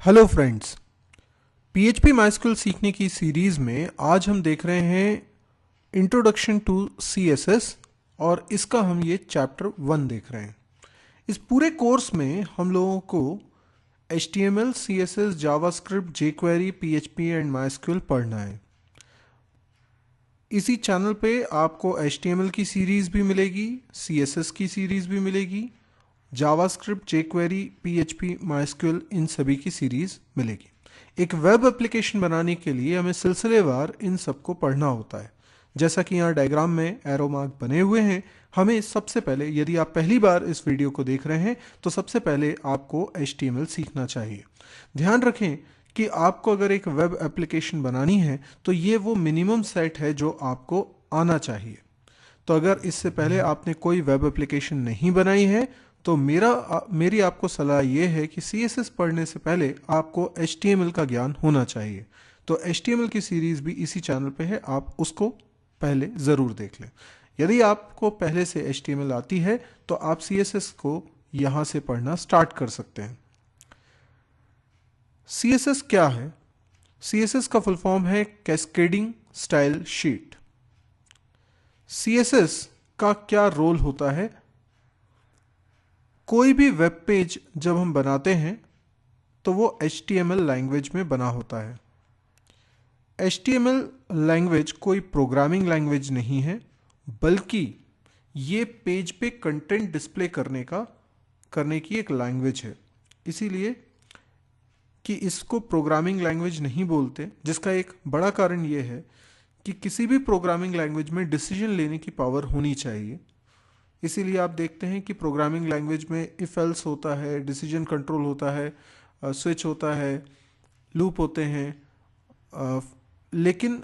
Hello friends. PHP MySQL सीखने की series में आज हम देख रहे हैं इंट्रोडक्शन टू CSS और इसका हम ये चैप्टर 1 देख रहे हैं। इस पूरे कोर्स में हम लोगों को HTML, CSS, JavaScript, jQuery, PHP and MySQL पढ़ना है। इसी चैनल पे आपको HTML की सीरीज़ भी मिलेगी, CSS की सीरीज़ भी मिलेगी, जावास्क्रिप्ट, jQuery, PHP, माइस्क्यूएल इन सभी की सीरीज़ मिलेगी। एक वेब एप्लीकेशन बनाने के लिए हमें सिलसिलेवार इन सबको पढ़ना होता है। जैसा कि यहाँ डायग्राम में एरो मार्क बने हुए हैं, हमें सबसे पहले, यदि आप पहली बार इस वीडियो को देख रहे हैं तो सबसे पहले आपको HTML सीखना चाहिए। ध्यान रखें कि आपको अगर एक वेब एप्लीकेशन बनानी है तो ये वो मिनिमम सेट है जो आपको आना चाहिए। तो अगर इससे पहले आपने कोई वेब एप्लीकेशन नहीं बनाई है तो मेरी आपको सलाह ये है कि CSS पढ़ने से पहले आपको HTML का ज्ञान होना चाहिए। तो HTML की सीरीज़ भी इसी चैनल पे है, आप उसको पहले ज़रूर देख लें। यदि आपको पहले से HTML आती है तो आप CSS को यहाँ से पढ़ना स्टार्ट कर सकते हैं। CSS क्या है? CSS का फुल फॉर्म है कैस्केडिंग स्टाइल शीट। CSS का क्या रोल होता है? कोई भी वेब पेज जब हम बनाते हैं तो वो HTML लैंग्वेज में बना होता है। HTML लैंग्वेज कोई प्रोग्रामिंग लैंग्वेज नहीं है, बल्कि ये पेज पे कंटेंट डिस्प्ले करने की एक लैंग्वेज है। इसीलिए कि इसको प्रोग्रामिंग लैंग्वेज नहीं बोलते, जिसका एक बड़ा कारण ये है कि किसी भी प्रोग्रामिंग लैंग्वेज में डिसीजन लेने की पावर होनी चाहिए। इसीलिए आप देखते हैं कि प्रोग्रामिंग लैंग्वेज में इफ एल्स होता है, डिसीजन कंट्रोल होता है, स्विच होता है, लूप होते हैं। लेकिन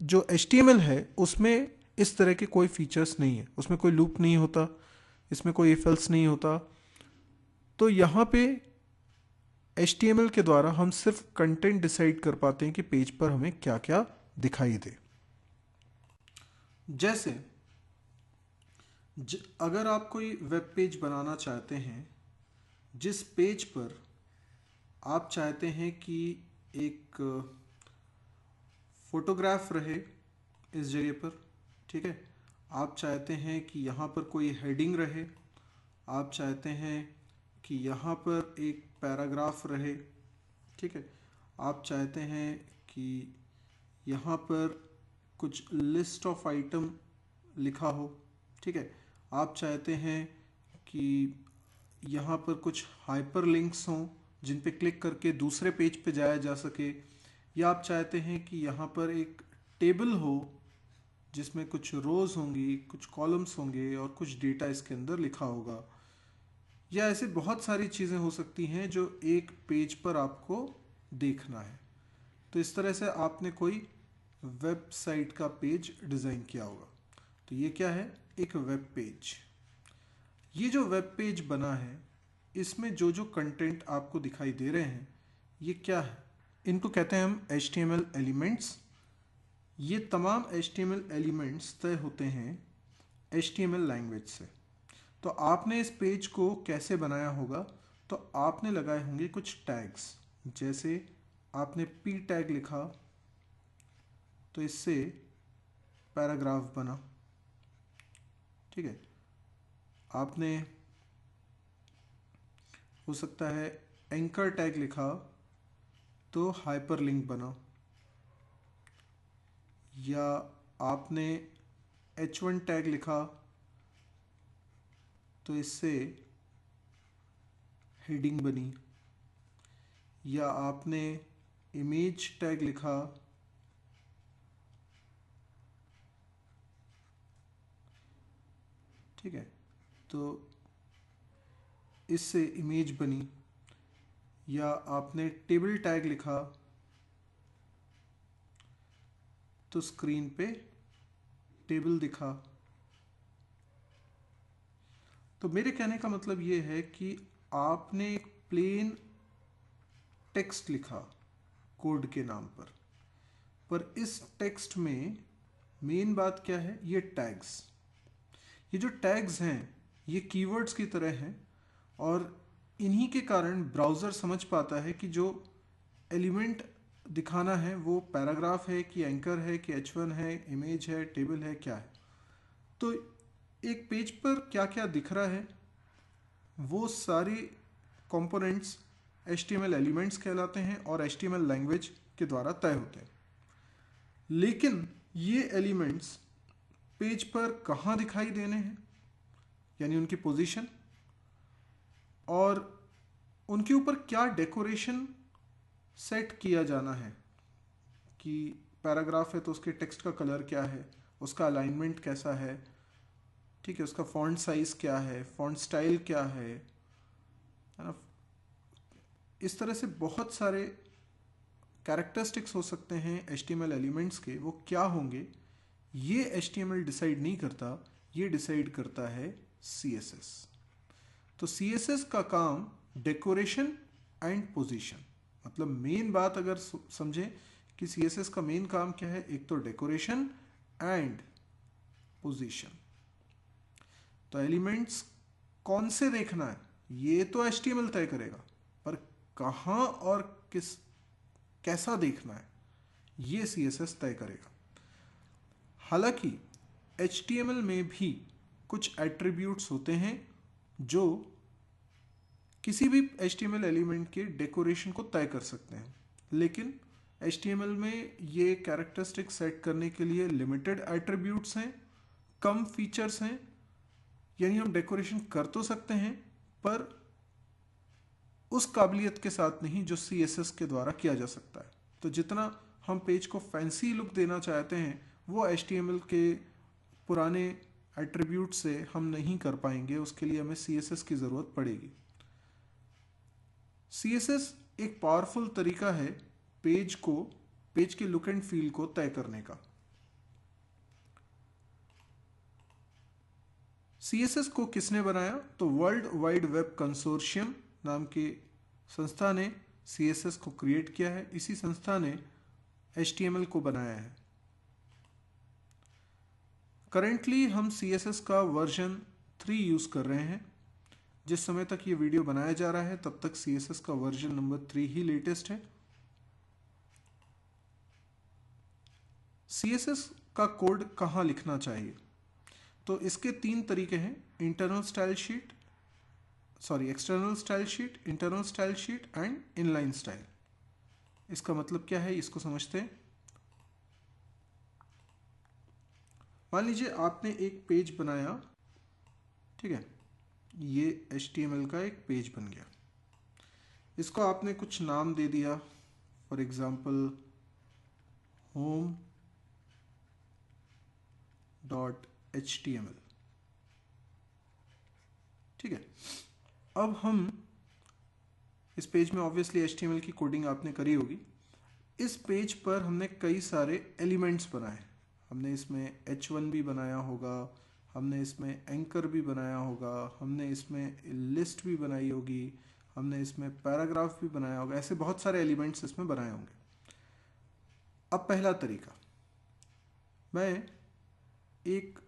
जो HTML है उसमें इस तरह के कोई फीचर्स नहीं है, उसमें कोई लूप नहीं होता, इसमें कोई इफ एल्स नहीं होता। तो यहाँ पे HTML के द्वारा हम सिर्फ कंटेंट डिसाइड कर पाते हैं कि पेज पर हमें क्या क्या दिखाई दे। जैसे अगर आप कोई वेब पेज बनाना चाहते हैं जिस पेज पर आप चाहते हैं कि एक फोटोग्राफ रहे इस जगह पर, ठीक है, आप चाहते हैं कि यहाँ पर कोई हेडिंग रहे, आप चाहते हैं कि यहाँ पर एक पैराग्राफ रहे, ठीक है, आप चाहते हैं कि यहाँ पर कुछ लिस्ट ऑफ आइटम लिखा हो, ठीक है, आप चाहते हैं कि यहाँ पर कुछ हाइपर लिंक्स हों जिन पे क्लिक करके दूसरे पेज पे जाया जा सके, या आप चाहते हैं कि यहाँ पर एक टेबल हो जिसमें कुछ रोज होंगी, कुछ कॉलम्स होंगे और कुछ डेटा इसके अंदर लिखा होगा, या ऐसे बहुत सारी चीज़ें हो सकती हैं जो एक पेज पर आपको देखना है। तो इस तरह से आपने कोई वेबसाइट का पेज डिज़ाइन किया होगा। तो ये क्या है? एक वेब पेज। ये जो वेब पेज बना है इसमें जो जो कंटेंट आपको दिखाई दे रहे हैं ये क्या है? इनको कहते हैं हम HTML एलिमेंट्स। ये तमाम HTML एलिमेंट्स तय होते हैं HTML लैंग्वेज से। तो आपने इस पेज को कैसे बनाया होगा? तो आपने लगाए होंगे कुछ टैग्स। जैसे आपने P टैग लिखा तो इससे पैराग्राफ बना, ठीक है। आपने हो सकता है एंकर टैग लिखा तो हाइपरलिंक बना, या आपने H1 टैग लिखा तो इससे हेडिंग बनी, या आपने इमेज टैग लिखा ठीक है तो इससे इमेज बनी, या आपने टेबल टैग लिखा तो स्क्रीन पे टेबल दिखा। तो मेरे कहने का मतलब ये है कि आपने एक प्लेन टेक्स्ट लिखा कोड के नाम पर इस टेक्स्ट में मेन बात क्या है? ये टैग्स। ये जो टैग्स हैं ये कीवर्ड्स की तरह हैं और इन्हीं के कारण ब्राउज़र समझ पाता है कि जो एलिमेंट दिखाना है वो पैराग्राफ है कि एंकर है कि H1 है, इमेज है, टेबल है, क्या है। तो एक पेज पर क्या क्या दिख रहा है वो सारे कंपोनेंट्स HTML एलिमेंट्स कहलाते हैं और HTML लैंग्वेज के द्वारा तय होते हैं। लेकिन ये एलिमेंट्स पेज पर कहाँ दिखाई देने हैं, यानी उनकी पोजीशन, और उनके ऊपर क्या डेकोरेशन सेट किया जाना है, कि पैराग्राफ है तो उसके टेक्स्ट का कलर क्या है, उसका अलाइनमेंट कैसा है, ठीक है, उसका फॉन्ट साइज क्या है, फॉन्ट स्टाइल क्या है ना। इस तरह से बहुत सारे कैरेक्टरिस्टिक्स हो सकते हैं HTML एलिमेंट्स के, वो क्या होंगे ये HTML डिसाइड नहीं करता, ये डिसाइड करता है CSS। तो CSS का काम डेकोरेशन एंड पोजीशन, मतलब मेन बात अगर समझें कि CSS का मेन काम क्या है, एक तो डेकोरेशन एंड पोजीशन। तो एलिमेंट्स कौन से देखना है ये तो HTML तय करेगा, पर कहाँ और किस कैसा देखना है ये CSS तय करेगा। हालांकि HTML में भी कुछ एट्रीब्यूट्स होते हैं जो किसी भी HTML एलिमेंट के डेकोरेशन को तय कर सकते हैं, लेकिन HTML में ये कैरेक्टरिस्टिक सेट करने के लिए लिमिटेड एट्रीब्यूट्स हैं, कम फीचर्स हैं, यानी हम डेकोरेशन कर तो सकते हैं पर उस काबिलियत के साथ नहीं जो CSS के द्वारा किया जा सकता है। तो जितना हम पेज को फैंसी लुक देना चाहते हैं वो HTML के पुराने एट्रीब्यूट से हम नहीं कर पाएंगे, उसके लिए हमें CSS की ज़रूरत पड़ेगी। CSS एक पावरफुल तरीका है पेज के लुक एंड फील को तय करने का। CSS को किसने बनाया, तो वर्ल्ड वाइड वेब कंसोर्शियम नाम की संस्था ने CSS को क्रिएट किया है। इसी संस्था ने HTML को बनाया है। करेंटली हम CSS का वर्जन 3 यूज़ कर रहे हैं। जिस समय तक ये वीडियो बनाया जा रहा है तब तक CSS का वर्जन नंबर 3 ही लेटेस्ट है। CSS का कोड कहाँ लिखना चाहिए, तो इसके 3 तरीके हैं, external style sheet, internal style sheet and inline style. इसका मतलब क्या है इसको समझते हैं। मान लीजिए आपने एक पेज बनाया, ठीक है, ये HTML का एक पेज बन गया, इसको आपने कुछ नाम दे दिया, फॉर एग्जाम्पल home.html, ठीक है। अब हम इस पेज में ऑब्वियसली HTML की कोडिंग आपने करी होगी। इस पेज पर हमने कई सारे एलिमेंट्स बनाए, हमने इसमें H1 भी बनाया होगा, हमने इसमें एंकर भी बनाया होगा, हमने इसमें लिस्ट भी बनाई होगी, हमने इसमें पैराग्राफ भी बनाया होगा, ऐसे बहुत सारे एलिमेंट्स इसमें बनाए होंगे। अब पहला तरीका, मैं एक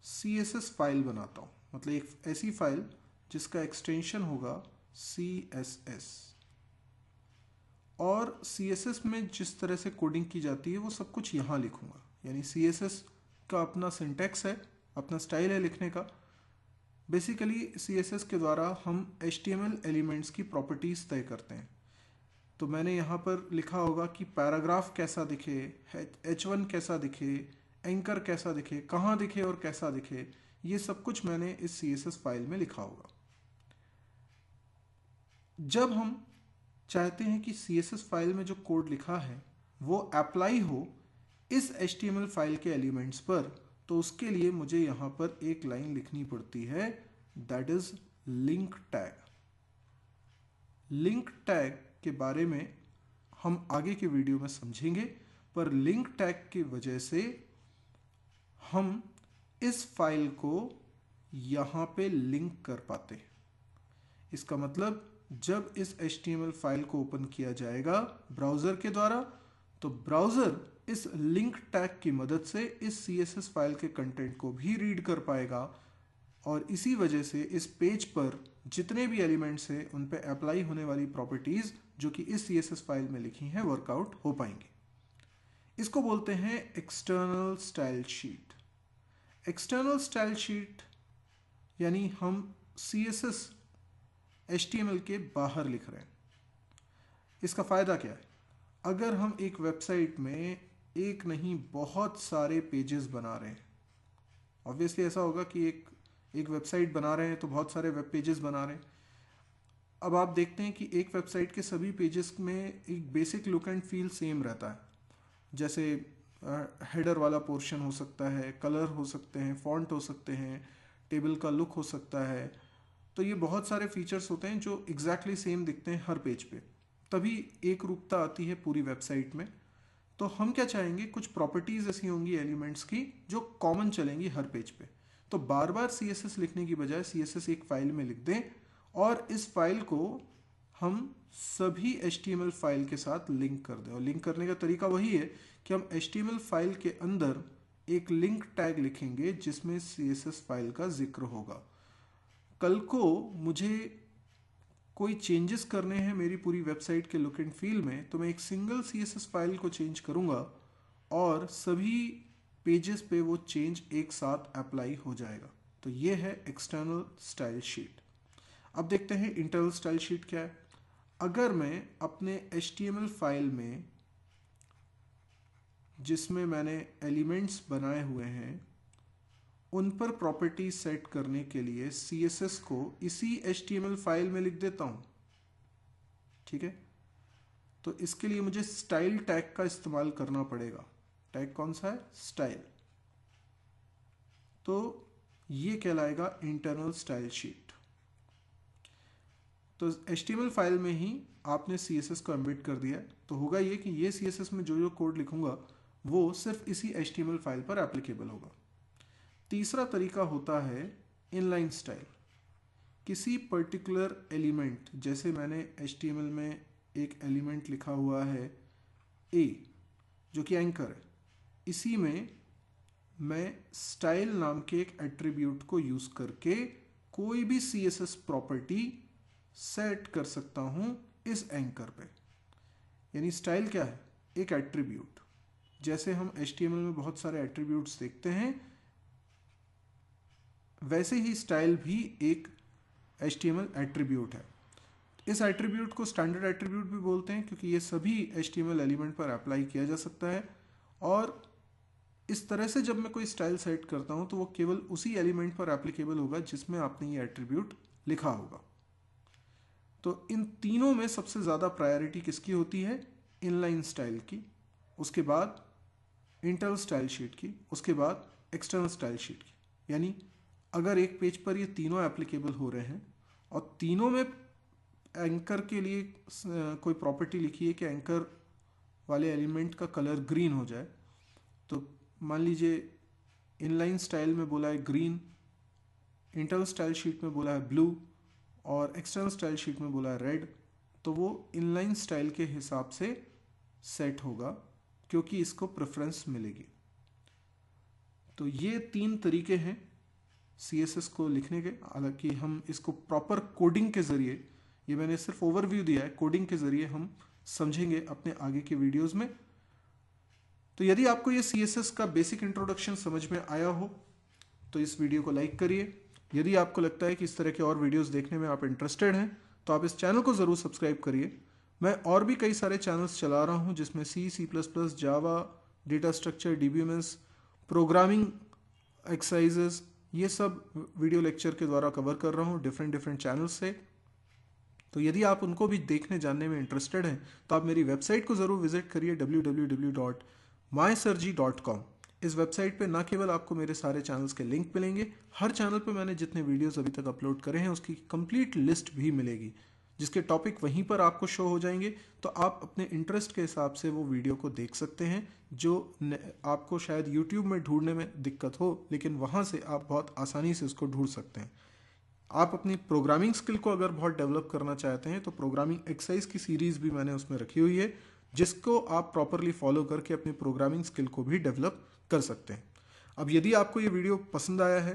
CSS फाइल बनाता हूँ, मतलब एक ऐसी फाइल जिसका एक्सटेंशन होगा CSS, और CSS में जिस तरह से कोडिंग की जाती है वो सब कुछ यहाँ लिखूँगा। यानी CSS का अपना सिंटैक्स है, अपना स्टाइल है लिखने का। बेसिकली CSS के द्वारा हम HTML एलिमेंट्स की प्रॉपर्टीज़ तय करते हैं। तो मैंने यहाँ पर लिखा होगा कि पैराग्राफ कैसा दिखे, H1 कैसा दिखे, एंकर कैसा दिखे, कहाँ दिखे और कैसा दिखे, ये सब कुछ मैंने इस CSS फाइल में लिखा होगा। जब हम चाहते हैं कि CSS फाइल में जो कोड लिखा है वो अप्लाई हो इस HTML फाइल के एलिमेंट्स पर, तो उसके लिए मुझे यहाँ पर एक लाइन लिखनी पड़ती है, that is link tag. Link tag के बारे में हम आगे के वीडियो में समझेंगे, पर लिंक टैग की वजह से हम इस फाइल को यहाँ पे लिंक कर पाते हैं। इसका मतलब जब इस HTML फाइल को ओपन किया जाएगा ब्राउज़र के द्वारा, तो ब्राउज़र इस लिंक टैग की मदद से इस CSS फाइल के कंटेंट को भी रीड कर पाएगा, और इसी वजह से इस पेज पर जितने भी एलिमेंट्स हैं उन पे अप्लाई होने वाली प्रॉपर्टीज जो कि इस CSS फाइल में लिखी हैं वर्कआउट हो पाएंगी। इसको बोलते हैं external style sheet. External style sheet यानी हम CSS HTML के बाहर लिख रहे हैं। इसका फ़ायदा क्या है? अगर हम एक वेबसाइट में एक नहीं बहुत सारे पेजेस बना रहे हैं, ऑब्वियसली ऐसा होगा कि एक वेबसाइट बना रहे हैं तो बहुत सारे वेब पेजेस बना रहे हैं। अब आप देखते हैं कि एक वेबसाइट के सभी पेजेस में एक basic look and feel same रहता है, जैसे हेडर वाला पोर्शन हो सकता है, कलर हो सकते हैं, फॉन्ट हो सकते हैं, टेबल का लुक हो सकता है। तो ये बहुत सारे फीचर्स होते हैं जो एग्जैक्टली सेम दिखते हैं हर पेज पे, तभी एक रूपता आती है पूरी वेबसाइट में। तो हम क्या चाहेंगे, कुछ प्रॉपर्टीज़ ऐसी होंगी एलिमेंट्स की जो कॉमन चलेंगी हर पेज पे। तो बार बार CSS लिखने की बजाय CSS एक फाइल में लिख दें और इस फाइल को हम सभी HTML फाइल के साथ लिंक कर दें। और लिंक करने का तरीका वही है कि हम HTML फाइल के अंदर एक लिंक टैग लिखेंगे जिसमें CSS फाइल का जिक्र होगा। कल को मुझे कोई चेंजेस करने हैं मेरी पूरी वेबसाइट के लुक एंड फील में, तो मैं एक सिंगल CSS फाइल को चेंज करूंगा और सभी पेजेस पे वो चेंज एक साथ अप्लाई हो जाएगा। तो ये है एक्सटर्नल स्टाइल शीट। अब देखते हैं इंटरनल स्टाइल शीट क्या है। अगर मैं अपने HTML फाइल में जिसमें मैंने एलिमेंट्स बनाए हुए हैं उन पर प्रॉपर्टी सेट करने के लिए CSS को इसी HTML फाइल में लिख देता हूं, ठीक है। तो इसके लिए मुझे स्टाइल टैग का इस्तेमाल करना पड़ेगा। टैग कौन सा है? स्टाइल। तो ये कहलाएगा इंटरनल स्टाइल शीट। तो HTML फाइल में ही आपने CSS को एम्बेड कर दिया, तो होगा ये कि ये CSS में जो जो कोड लिखूंगा वो सिर्फ इसी HTML फाइल पर एप्लीकेबल होगा। तीसरा तरीका होता है इनलाइन स्टाइल। किसी पर्टिकुलर एलिमेंट, जैसे मैंने HTML में एक एलिमेंट लिखा हुआ है A जो कि एंकर है, इसी में मैं स्टाइल नाम के एक एट्रीब्यूट को यूज करके कोई भी CSS प्रॉपर्टी सेट कर सकता हूं इस एंकर पे। यानी स्टाइल क्या है? एक एट्रीब्यूट। जैसे हम HTML में बहुत सारे एट्रीब्यूट्स देखते हैं, वैसे ही स्टाइल भी एक HTML एट्रीब्यूट है। इस एट्रीब्यूट को स्टैंडर्ड एट्रीब्यूट भी बोलते हैं क्योंकि ये सभी HTML एलिमेंट पर अप्लाई किया जा सकता है। और इस तरह से जब मैं कोई स्टाइल सेट करता हूं तो वो केवल उसी एलिमेंट पर एप्लीकेबल होगा जिसमें आपने ये एट्रीब्यूट लिखा होगा। तो इन तीनों में सबसे ज़्यादा प्रायोरिटी किसकी होती है? इनलाइन स्टाइल की, उसके बाद इंटरनल स्टाइल शीट की, उसके बाद एक्सटर्नल स्टाइल शीट की। यानी अगर एक पेज पर ये तीनों एप्लीकेबल हो रहे हैं और तीनों में एंकर के लिए कोई प्रॉपर्टी लिखी है कि एंकर वाले एलिमेंट का कलर ग्रीन हो जाए, तो मान लीजिए इनलाइन स्टाइल में बोला है ग्रीन, इंटरनल स्टाइल शीट में बोला है ब्लू और एक्सटर्नल स्टाइल शीट में बोला है रेड, तो वो इनलाइन स्टाइल के हिसाब से सेट होगा क्योंकि इसको प्रेफरेंस मिलेगी। तो ये तीन तरीके हैं CSS को लिखने के। हालांकि हम इसको प्रॉपर कोडिंग के जरिए, ये मैंने सिर्फ ओवरव्यू दिया है, कोडिंग के जरिए हम समझेंगे अपने आगे के वीडियोस में। तो यदि आपको ये CSS का बेसिक इंट्रोडक्शन समझ में आया हो तो इस वीडियो को लाइक करिए। यदि आपको लगता है कि इस तरह के और वीडियोस देखने में आप इंटरेस्टेड हैं तो आप इस चैनल को ज़रूर सब्सक्राइब करिए। मैं और भी कई सारे चैनल्स चला रहा हूं जिसमें C++, Java, data structure, DBMS, programming exercises, ये सब वीडियो लेक्चर के द्वारा कवर कर रहा हूँ डिफरेंट चैनल्स से। तो यदि आप उनको भी देखने जानने में इंटरेस्टेड हैं तो आप मेरी वेबसाइट को ज़रूर विजिट करिए www.mysirji.com। इस वेबसाइट पे ना केवल आपको मेरे सारे चैनल्स के लिंक मिलेंगे, हर चैनल पे मैंने जितने वीडियोस अभी तक अपलोड करे हैं उसकी कंप्लीट लिस्ट भी मिलेगी, जिसके टॉपिक वहीं पर आपको शो हो जाएंगे। तो आप अपने इंटरेस्ट के हिसाब से वो वीडियो को देख सकते हैं जो आपको शायद यूट्यूब में ढूंढने में दिक्कत हो, लेकिन वहाँ से आप बहुत आसानी से उसको ढूंढ सकते हैं। आप अपनी प्रोग्रामिंग स्किल को अगर बहुत डेवलप करना चाहते हैं तो प्रोग्रामिंग एक्सरसाइज की सीरीज़ भी मैंने उसमें रखी हुई है, जिसको आप प्रॉपरली फॉलो करके अपनी प्रोग्रामिंग स्किल को भी डेवलप कर सकते हैं। अब यदि आपको ये वीडियो पसंद आया है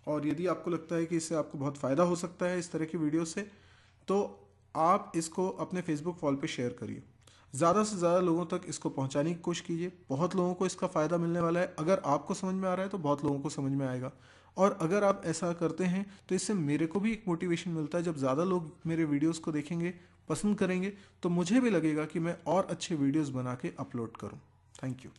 और यदि आपको लगता है कि इससे आपको बहुत फ़ायदा हो सकता है इस तरह की वीडियो से, तो आप इसको अपने फेसबुक वॉल पे शेयर करिए। ज़्यादा से ज़्यादा लोगों तक इसको पहुंचाने की कोशिश कीजिए। बहुत लोगों को इसका फ़ायदा मिलने वाला है। अगर आपको समझ में आ रहा है तो बहुत लोगों को समझ में आएगा। और अगर आप ऐसा करते हैं तो इससे मेरे को भी एक मोटिवेशन मिलता है। जब ज़्यादा लोग मेरे वीडियोस को देखेंगे, पसंद करेंगे, तो मुझे भी लगेगा कि मैं और अच्छे वीडियोस बना के अपलोड करूं। Thank you.